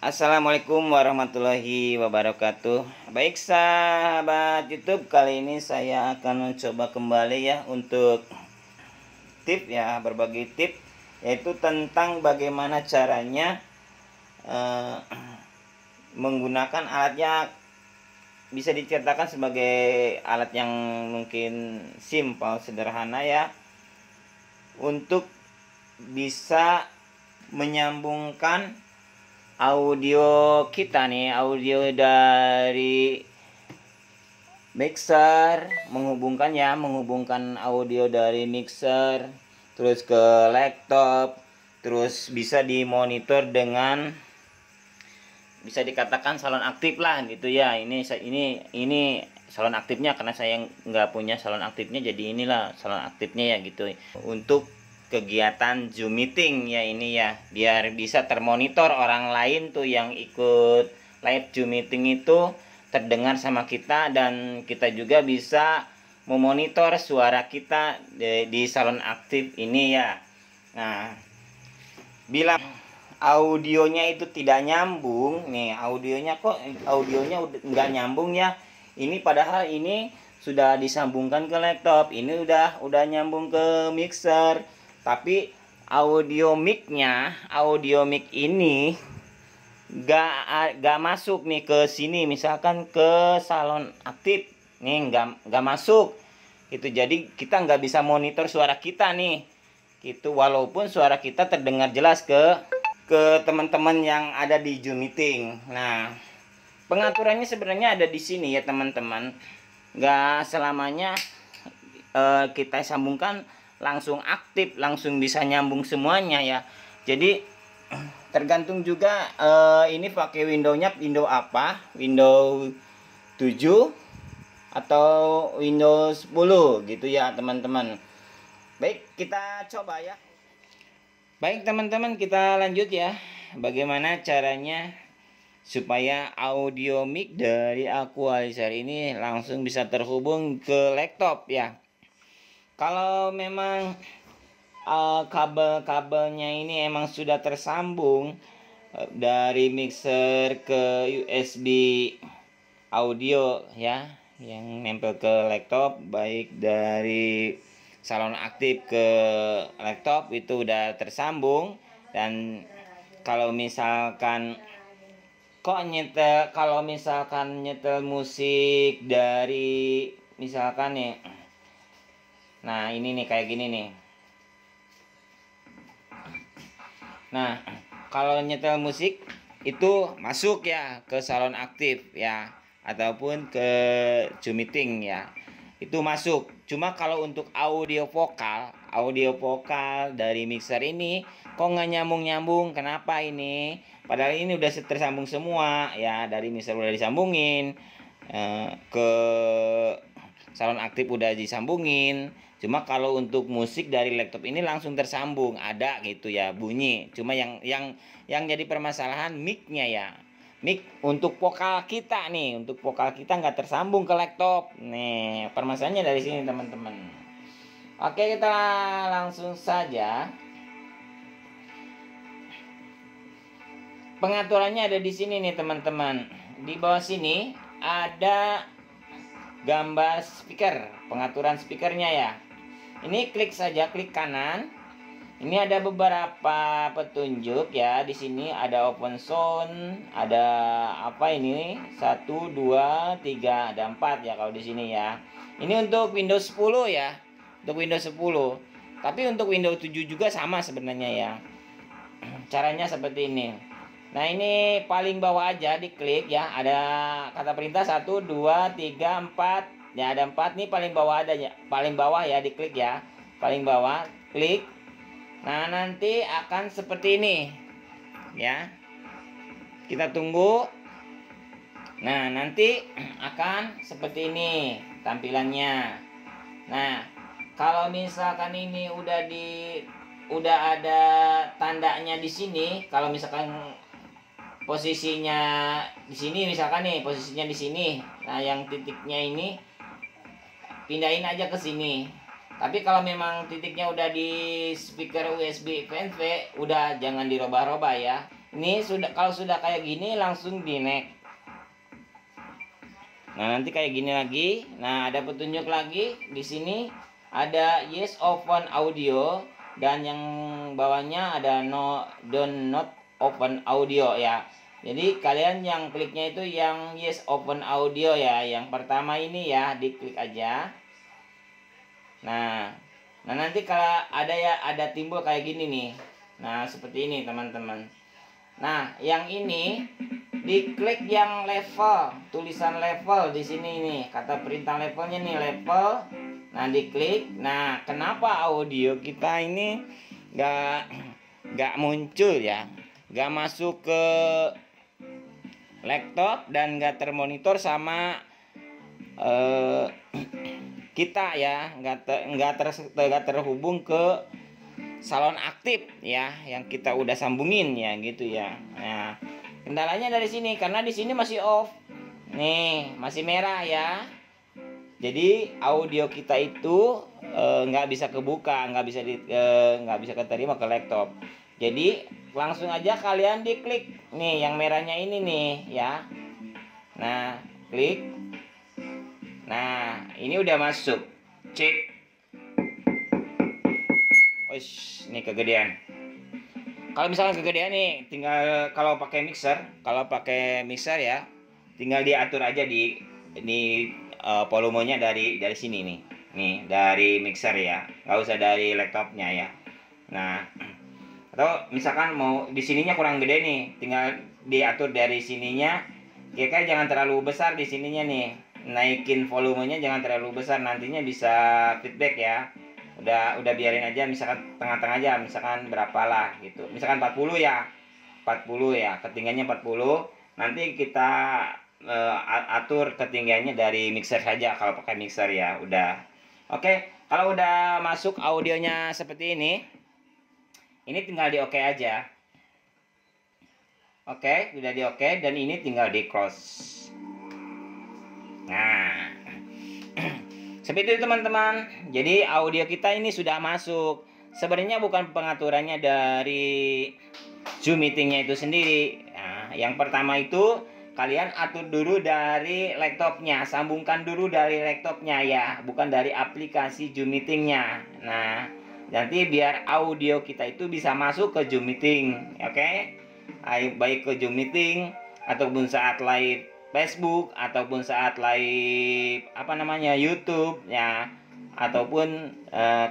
Assalamualaikum warahmatullahi wabarakatuh. Baik sahabat YouTube, kali ini saya akan mencoba kembali ya untuk tip ya, berbagi tip yaitu tentang bagaimana caranya menggunakan alatnya. Bisa diceritakan sebagai alat yang mungkin simpel, sederhana ya, untuk bisa menyambungkan audio kita nih, audio dari mixer, menghubungkan audio dari mixer terus ke laptop, terus bisa dimonitor dengan, bisa dikatakan salon aktif lah gitu ya. Ini salon aktifnya, karena saya nggak punya salon aktifnya, jadi inilah salon aktifnya ya gitu, untuk kegiatan Zoom meeting ya ini ya, biar bisa termonitor orang lain tuh yang ikut live Zoom meeting itu terdengar sama kita, dan kita juga bisa memonitor suara kita di salon aktif ini ya. Nah, bila audionya itu tidak nyambung nih, audionya udah nggak nyambung ya, ini padahal ini sudah disambungkan ke laptop, ini udah nyambung ke mixer, tapi audio mic ini gak masuk nih ke sini, misalkan ke salon aktif nih, nggak masuk itu, jadi kita nggak bisa monitor suara kita nih gitu, walaupun suara kita terdengar jelas ke teman-teman yang ada di Zoom meeting. Nah, pengaturannya sebenarnya ada di sini ya teman-teman, nggak selamanya kita sambungkan langsung aktif, langsung bisa nyambung semuanya ya. Jadi tergantung juga ini pakai Windows apa, Windows 7 atau Windows 10 gitu ya teman-teman. Baik, kita coba ya. Baik teman-teman, kita lanjut ya. Bagaimana caranya supaya audio mic dari Aqualizer ini langsung bisa terhubung ke laptop ya. Kalau memang kabel-kabelnya ini emang sudah tersambung dari mixer ke USB audio ya, yang nempel ke laptop, baik dari salon aktif ke laptop itu udah tersambung. Dan kalau misalkan nyetel musik dari, misalkan nih, nah ini nih kayak gini nih. Nah, kalau nyetel musik itu masuk ya ke salon aktif ya, ataupun ke Zoom meeting ya, itu masuk. Cuma kalau untuk audio vokal dari mixer ini kok nggak nyambung, kenapa ini? Padahal ini udah tersambung semua ya, dari mixer udah disambungin, ke salon aktif udah disambungin. Cuma kalau untuk musik dari laptop ini langsung tersambung, ada gitu ya bunyi. Cuma yang jadi permasalahan mic-nya ya. Mic untuk vokal kita nih, nggak tersambung ke laptop. Nih, permasalahannya dari sini teman-teman. Oke, kita langsung saja. Pengaturannya ada di sini nih teman-teman. Di bawah sini ada gambar speaker, pengaturan speakernya ya. Ini klik kanan. Ini ada beberapa petunjuk ya. Di sini ada open sound, ada apa ini? 1 2 3, ada 4 ya kalau di sini ya. Ini untuk Windows 10 ya. Untuk Windows 10. Tapi untuk Windows 7 juga sama sebenarnya ya. Caranya seperti ini. Nah, ini paling bawah aja diklik ya. Ada kata perintah 1 2 3 4. Ya, ada 4 nih, paling bawah ada ya. Paling bawah ya diklik ya. Paling bawah, klik. Nah, nanti akan seperti ini. Ya. Kita tunggu. Nah, nanti akan seperti ini tampilannya. Nah, kalau misalkan ini udah ada tandanya di sini, kalau misalkan posisinya di sini, misalkan nih posisinya di sini. Nah, yang titiknya ini pindahin aja ke sini. Tapi kalau memang titiknya udah di speaker USB VNV, udah jangan dirubah-rubah ya. Ini sudah, kalau sudah kayak gini langsung di next. Nah, nanti kayak gini lagi. Nah, ada petunjuk lagi di sini, ada yes open audio, dan yang bawahnya ada no don't not open audio ya. Jadi kalian yang kliknya itu yang yes open audio ya. Yang pertama ini ya, diklik aja. Nah, nanti kalau ada timbul kayak gini nih. Nah, seperti ini teman-teman. Nah, yang ini diklik yang level, tulisan level di sini nih, kata perintah levelnya nih, level. Nah, diklik. Nah, kenapa audio kita ini nggak muncul ya, nggak masuk ke laptop dan nggak termonitor sama kita ya, nggak terhubung ke salon aktif ya yang kita udah sambungin ya gitu ya. Nah, kendalanya dari sini karena di sini masih off. Nih, masih merah ya. Jadi audio kita itu nggak bisa kebuka, nggak bisa keterima ke laptop. Jadi langsung aja kalian diklik nih yang merahnya ini nih ya. Nah, klik. Nah, ini udah masuk. Cek. Wih, ini kegedean. Kalau misalnya kegedean nih, tinggal kalau pakai mixer ya, tinggal diatur aja di volumenya dari sini nih. Nih, dari mixer ya. Nggak usah dari laptopnya ya. Nah, atau misalkan mau di sininya kurang gede nih, tinggal diatur dari sininya. Kira-kira jangan terlalu besar di sininya nih. Naikin volumenya jangan terlalu besar, nantinya bisa feedback ya. Udah biarin aja, misalkan tengah-tengah aja, misalkan berapa lah gitu, misalkan 40 ya, ketinggiannya 40. Nanti kita atur ketinggiannya dari mixer saja kalau pakai mixer ya. Udah oke. Kalau udah masuk audionya seperti ini tinggal di oke aja. Oke, udah di oke, dan ini tinggal di close. Nah, seperti itu teman-teman. Jadi audio kita ini sudah masuk. Sebenarnya bukan pengaturannya dari Zoom meetingnya itu sendiri. Nah, yang pertama itu kalian atur dulu dari laptopnya, sambungkan dulu dari laptopnya ya, bukan dari aplikasi Zoom meetingnya. Nah, nanti biar audio kita itu bisa masuk ke Zoom meeting, oke? Baik ke Zoom meeting ataupun saat live Facebook ataupun saat live YouTube ya, ataupun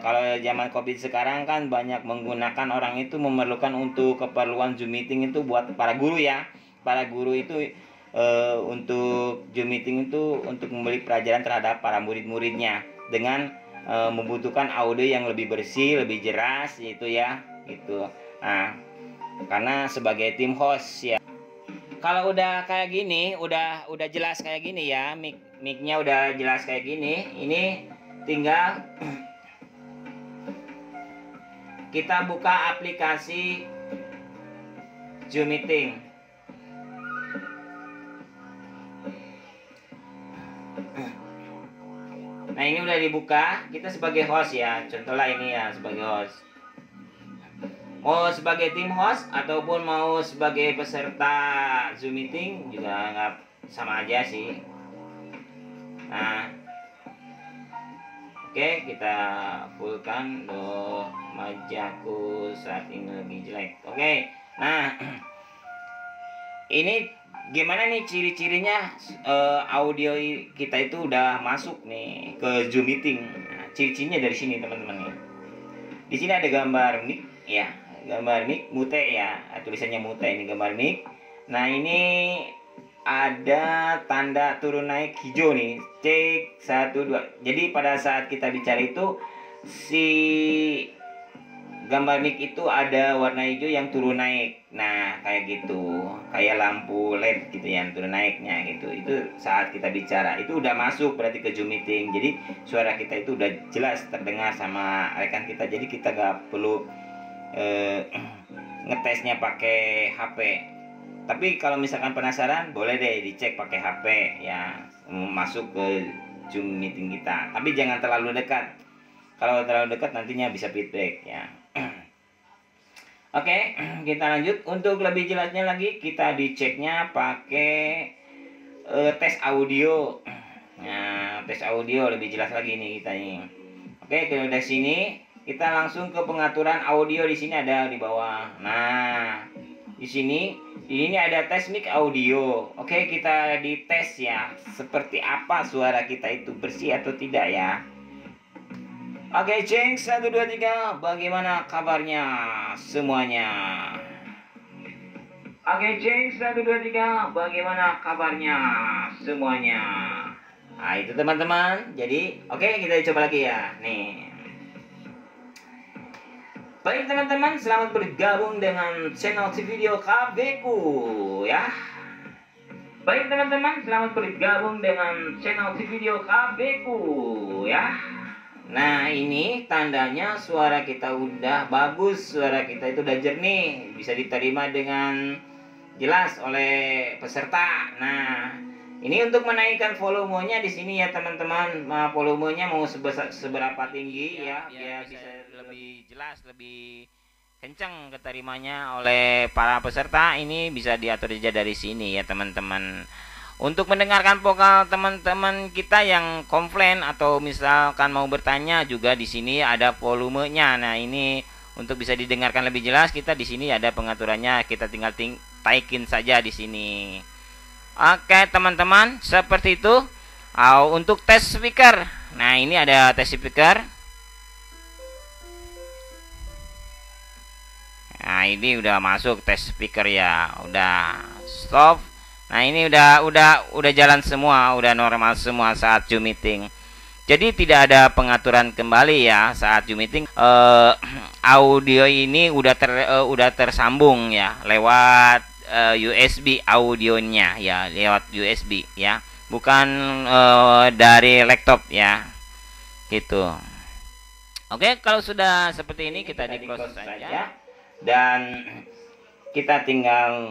kalau zaman Covid sekarang kan banyak menggunakan, orang itu memerlukan untuk keperluan Zoom meeting itu buat para guru ya. Para guru itu untuk Zoom meeting itu untuk memberi pelajaran terhadap para murid-muridnya dengan membutuhkan audio yang lebih bersih, lebih jelas gitu ya, gitu. Nah, karena sebagai tim host ya, kalau udah kayak gini, udah jelas kayak gini ya, mic-nya udah jelas kayak gini, ini tinggal kita buka aplikasi Zoom Meeting. Nah, ini udah dibuka, kita sebagai host ya, contohlah ini ya sebagai host. Mau sebagai tim host ataupun mau sebagai peserta Zoom meeting juga nggak, sama aja sih. Nah, oke, kita fullkan. Loh, wajahku saat ini lebih jelek. Oke, nah ini gimana nih ciri-cirinya audio kita itu udah masuk nih ke Zoom meeting. Nah, ciri-cirinya dari sini teman-teman nih. Di sini ada gambar mic ya. Gambar mic mute ya, tulisannya mute, ini gambar mic. Nah, ini ada tanda turun naik hijau nih, cek 1 2. Jadi pada saat kita bicara itu si gambar mic itu ada warna hijau yang turun naik. Nah, kayak gitu, kayak lampu LED gitu yang turun naiknya gitu. Itu saat kita bicara itu udah masuk berarti ke Zoom meeting. Jadi suara kita itu udah jelas terdengar sama rekan kita. Jadi kita gak perlu ngetesnya pakai HP. Tapi kalau misalkan penasaran, boleh deh dicek pakai HP ya, masuk ke Zoom meeting kita. Tapi jangan terlalu dekat. Kalau terlalu dekat nantinya bisa feedback ya. Oke, kita lanjut. Untuk lebih jelasnya lagi, kita diceknya pakai tes audio. Nah, tes audio lebih jelas lagi nih kita ini. Oke, kalau dari sini kita langsung ke pengaturan audio. Di sini ada di bawah. Nah, di sini ini ada tes mic audio. Oke, kita dites ya, seperti apa suara kita itu, bersih atau tidak ya. Oke, cek 1 2 3. Bagaimana kabarnya semuanya? Oke, cek 1 2 3. Bagaimana kabarnya semuanya? Nah, itu teman-teman. Jadi, oke, kita coba lagi ya. Nih. Baik teman-teman, selamat bergabung dengan channel Video KB ku ya. Baik teman-teman, selamat bergabung dengan channel Video KB ku ya. Nah, ini tandanya suara kita udah bagus, suara kita itu udah jernih, bisa diterima dengan jelas oleh peserta. Nah, ini untuk menaikkan volumenya di sini ya teman-teman. Nah, volumenya mau seberapa tinggi ya, biar bisa lebih jelas, lebih kencang keterimanya oleh para peserta. Ini bisa diatur saja dari sini ya teman-teman. Untuk mendengarkan vokal teman-teman kita yang komplain atau misalkan mau bertanya juga di sini ada volumenya. Nah, ini untuk bisa didengarkan lebih jelas, kita di sini ada pengaturannya. Kita tinggal taikin saja di sini. Oke, teman-teman, seperti itu. Untuk tes speaker. Nah, ini ada tes speaker. Nah, ini udah masuk tes speaker ya. Udah stop. Nah, ini udah jalan semua, udah normal semua saat Zoom meeting. Jadi tidak ada pengaturan kembali ya saat Zoom meeting. Audio ini udah tersambung ya lewat USB audionya ya, lewat USB ya. Bukan dari laptop ya. Gitu. Oke, kalau sudah seperti ini kita di close saja dan kita tinggal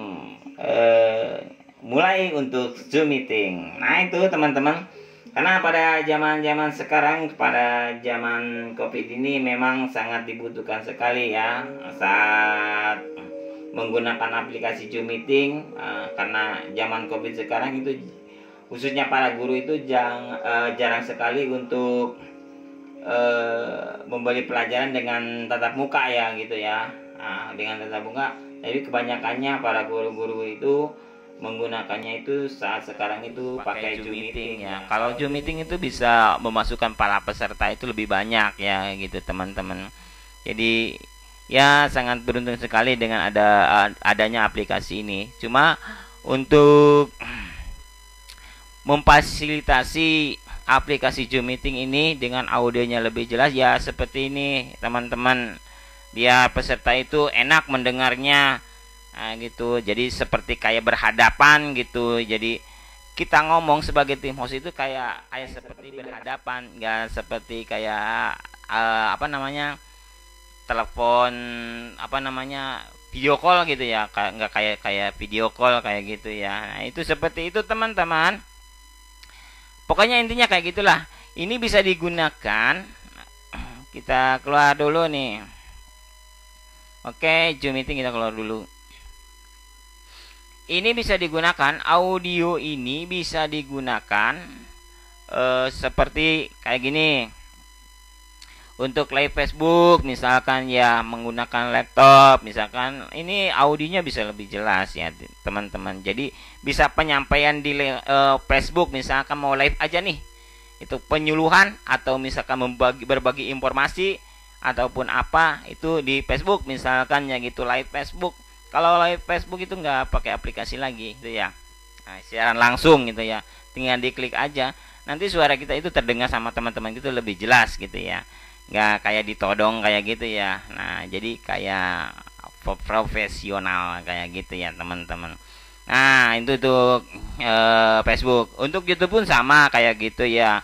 mulai untuk Zoom meeting. Nah, itu teman-teman, karena pada zaman sekarang, pada zaman COVID ini memang sangat dibutuhkan sekali ya saat menggunakan aplikasi Zoom meeting. Karena zaman COVID sekarang itu khususnya para guru itu jarang sekali untuk memberi pelajaran dengan tatap muka ya gitu ya. Dengan tatap muka, jadi kebanyakannya para guru-guru itu menggunakannya itu saat sekarang itu pakai Zoom meeting ya. Kalau Zoom meeting itu bisa memasukkan para peserta itu lebih banyak ya gitu teman-teman. Jadi ya sangat beruntung sekali dengan adanya aplikasi ini. Cuma untuk memfasilitasi aplikasi Zoom meeting ini dengan audionya lebih jelas ya seperti ini teman-teman. Biar peserta itu enak mendengarnya. Nah, gitu. Jadi seperti kayak berhadapan gitu. Jadi kita ngomong sebagai tim host itu kayak seperti berhadapan, nggak seperti kayak telepon video call gitu ya. Nggak kayak video call kayak gitu ya. Nah, itu seperti itu teman-teman. Pokoknya intinya kayak gitulah. Ini bisa digunakan. Kita keluar dulu nih. Oke, Zoom meeting kita keluar dulu. Ini bisa digunakan, audio ini bisa digunakan seperti kayak gini. Untuk live Facebook misalkan ya menggunakan laptop, misalkan ini audionya bisa lebih jelas ya teman-teman. Jadi bisa penyampaian di Facebook misalkan mau live aja nih. Itu penyuluhan atau misalkan berbagi informasi ataupun apa itu di Facebook misalkan ya gitu, live Facebook. Kalau live Facebook itu nggak pakai aplikasi lagi gitu ya. Nah, siaran langsung gitu ya. Tinggal diklik aja. Nanti suara kita itu terdengar sama teman-teman gitu lebih jelas gitu ya. Nggak kayak ditodong kayak gitu ya. Nah, jadi kayak profesional kayak gitu ya teman-teman. Nah, itu tuh Facebook. Untuk YouTube pun sama kayak gitu ya.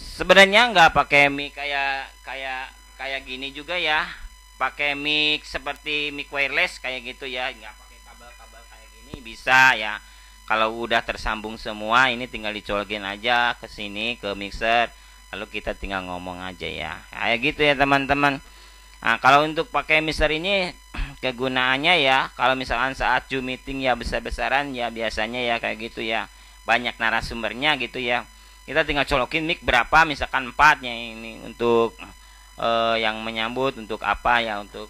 Sebenarnya nggak pakai mic kayak gini juga ya. Pakai mic seperti mic wireless kayak gitu ya, nggak pakai kabel-kabel kayak gini bisa ya. Kalau udah tersambung semua, ini tinggal dicolokin aja ke sini ke mixer, lalu kita tinggal ngomong aja ya, kayak gitu ya teman-teman. Nah, kalau untuk pakai mixer ini kegunaannya ya, kalau misalkan saat Zoom meeting ya besar-besaran ya biasanya ya kayak gitu ya, banyak narasumbernya gitu ya, kita tinggal colokin mic berapa, misalkan 4 ya, ini untuk yang menyambut, untuk apa ya, untuk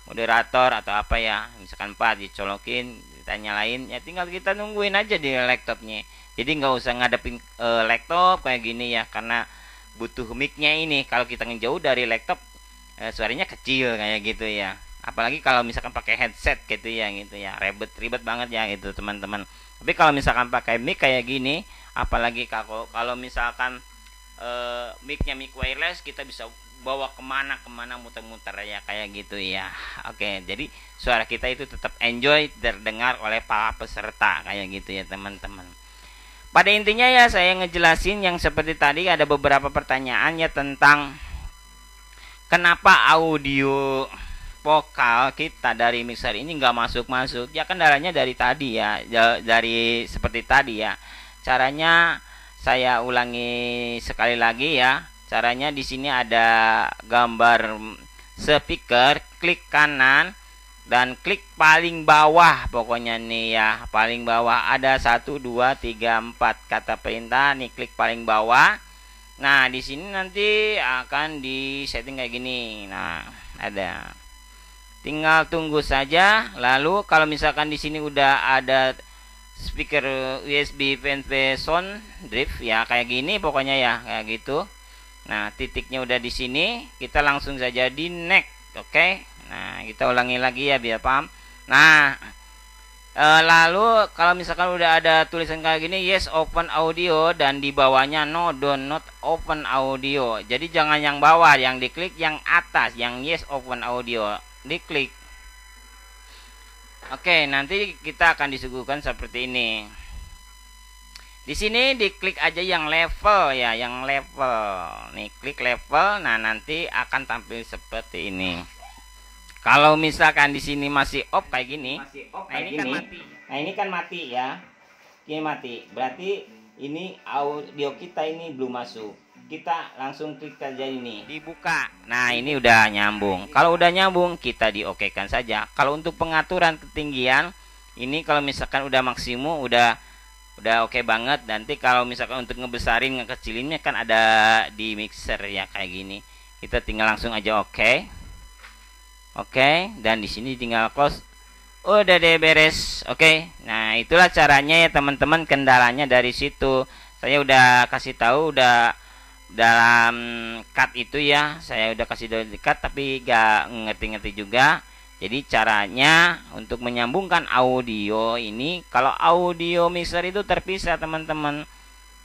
moderator atau apa ya, misalkan 4 dicolokin, kita nyalain ya, tinggal kita nungguin aja di laptopnya. Jadi nggak usah ngadepin laptop kayak gini ya, karena butuh micnya ini. Kalau kita ngejauh dari laptop suaranya kecil kayak gitu ya, apalagi kalau misalkan pakai headset gitu ya, ribet banget ya gitu teman-teman. Tapi kalau misalkan pakai mic kayak gini, apalagi kalau misalkan micnya mic wireless, kita bisa bawa kemana muter-muter ya kayak gitu ya. Oke, jadi suara kita itu tetap enjoy terdengar oleh para peserta kayak gitu ya teman-teman. Pada intinya ya, saya ngejelasin yang seperti tadi, ada beberapa pertanyaan ya tentang kenapa audio vokal kita dari mixer ini nggak masuk. Ya kendalanya dari tadi ya, dari seperti tadi ya. Caranya saya ulangi sekali lagi ya. Caranya di sini ada gambar speaker, klik kanan dan klik paling bawah, pokoknya nih ya, paling bawah ada 1 2 3 4 kata perintah nih, klik paling bawah. Nah, di sini nanti akan di setting kayak gini. Nah, ada. Tinggal tunggu saja. Lalu kalau misalkan di sini udah ada speaker USB fanfare sound drive ya, kayak gini pokoknya ya, kayak gitu. Nah, titiknya udah di sini, kita langsung saja di next. Oke. Nah, kita ulangi lagi ya biar paham. Nah, lalu kalau misalkan udah ada tulisan kayak gini, yes open audio, dan di bawahnya no do not open audio. Jadi jangan yang bawah, yang diklik yang atas, yang yes open audio diklik. Oke, nanti kita akan disuguhkan seperti ini. Di sini diklik aja yang level ya, yang level. Nih, klik level. Nah, nanti akan tampil seperti ini. Kalau misalkan di sini masih off kayak gini, nah ini kan mati ya. Ini mati. Berarti ini audio kita ini belum masuk. Kita langsung klik aja ini, dibuka. Nah, ini udah nyambung. Kalau udah nyambung, kita diokekan saja. Kalau untuk pengaturan ketinggian, ini kalau misalkan udah maksimum, udah oke banget. Nanti kalau misalkan untuk ngebesarin ngekecilinnya kan ada di mixer ya kayak gini. Kita tinggal langsung aja oke, dan di sini tinggal close. Udah deh beres. Oke. Nah, itulah caranya ya teman-teman. Kendalanya dari situ. Saya udah kasih tahu, udah dalam cut itu ya. Saya udah kasih dari cut tapi gak ngerti-ngerti juga. Jadi caranya untuk menyambungkan audio ini, kalau audio mixer itu terpisah teman-teman,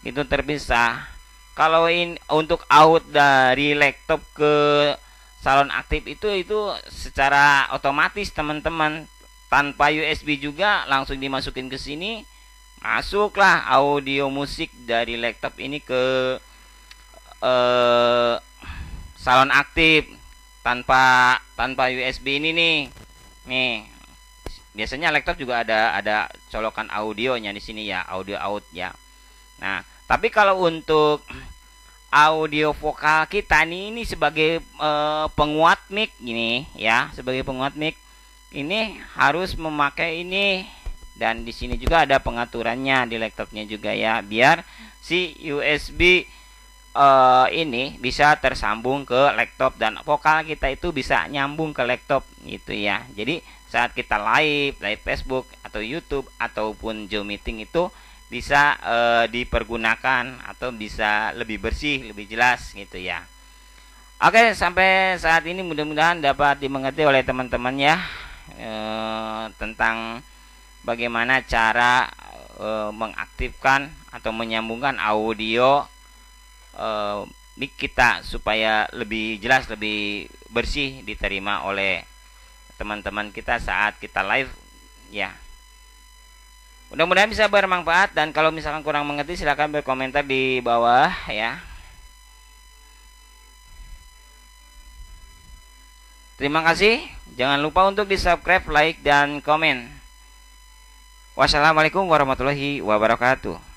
itu terpisah. Kalau ini untuk out dari laptop ke salon aktif itu secara otomatis teman-teman, tanpa USB juga langsung dimasukin ke sini, masuklah audio musik dari laptop ini ke salon aktif. Tanpa USB ini nih biasanya laptop juga ada colokan audionya di sini ya, audio out ya. Nah, tapi kalau untuk audio vokal kita ini sebagai penguat mic gini ya, sebagai penguat mic ini harus memakai ini, dan di sini juga ada pengaturannya di laptopnya juga ya, biar si USB ini bisa tersambung ke laptop dan vokal kita itu bisa nyambung ke laptop gitu ya. Jadi saat kita live Facebook atau YouTube ataupun Zoom meeting itu bisa dipergunakan atau bisa lebih bersih, lebih jelas gitu ya. Oke, sampai saat ini mudah-mudahan dapat dimengerti oleh teman-teman ya, tentang bagaimana cara mengaktifkan atau menyambungkan audio mic kita supaya lebih jelas, lebih bersih diterima oleh teman-teman kita saat kita live ya. Mudah-mudahan bisa bermanfaat, dan kalau misalkan kurang mengerti silahkan berkomentar di bawah ya. Terima kasih. Jangan lupa untuk di subscribe, like, dan komen. Wassalamualaikum warahmatullahi wabarakatuh.